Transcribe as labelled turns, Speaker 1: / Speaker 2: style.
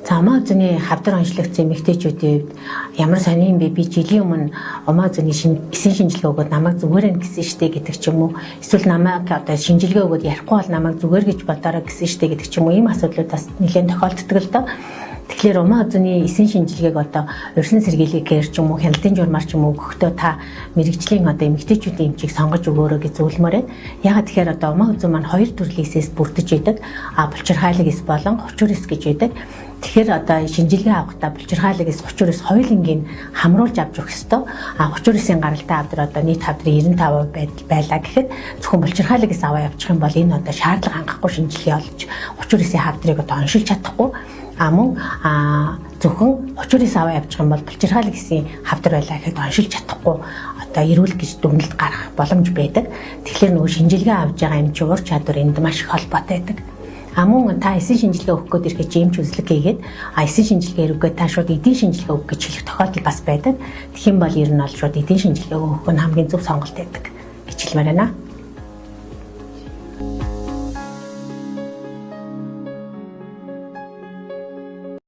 Speaker 1: За омоо зөний хавдар онцлогдсон эмэгтэйчүүдийн хувьд ямар сони юм бэ? Би жилийн өмнө омоо зөний эсийн шинжилгээ өгөөд намайг зүгээр нь гэсэн штэ гэдэг ч юм уу. Эсвэл намайг одоо шинжилгээ өгөөд ярихгүй бол намайг зүгээр гэж бодоорой гэсэн штэ гэдэг ч юм уу. Ийм асуудлуудаас нэлээд тохиолддог л доо. Тэгэхээр омоо зөний эсийн шинжилгээг одоо урьдчилан сэргийлэхээр ч юм уу, хяналтын журмаар ч юм уу өгөхдөө та мэрэгжлийн одоо эмэгтэйчүүдийн эмчийг сонгож өгөөрэй гэж зөвлөмөр байна. Ягаад тэгэхээр одоо омоо зөө маань хоёр төрлийн эсээс бүрдэж идэг. Булчирхайлаг эс болон хучуур эс гэж байдаг. Тэгэхээр одоо шинжилгээ авахдаа булчирхайлаг эс, хучуур эс хоёулангийн хамруулж авч өгөх ёстой. Хучуур эсийн гаралтай хавдар одоо нийт хавдрын 95% байлаа гэхэд зөвхөн булчирхайлаг эс аваа явуучих юм бол энэ одоо шаардлага хангахгүй шинжилгээ олж хучуур эсийн хавдрыг одоо оншилж чадахгүй. Мөн зөвхөн хучуур эс аваа явуучих юм бол булчирхайлаг эсийн хавдар байлаа гэхэд оншилж чадахгүй одоо эрүүл гэж дүгнэлт гаргах боломж байдаг. Тэгэхээр нөгөө шинжилгээ авж байгаа эмчийн ур чадвар энд маш их холбоотой байдаг. Мөн та эсийн шинжилгээ өгөх гээд ирэхэд эмч үзлэг хийгээд эсийн шинжилгээ өгөхөд та шууд эдийн шинжилгээ өгөх гэж хэлэх тохиолдол бас байдаг. Тэгэх юм бол ер нь бол шууд эдийн шинжилгээ өгөх нь хамгийн зөв сонголт байдаг гэж хэлмээр байна.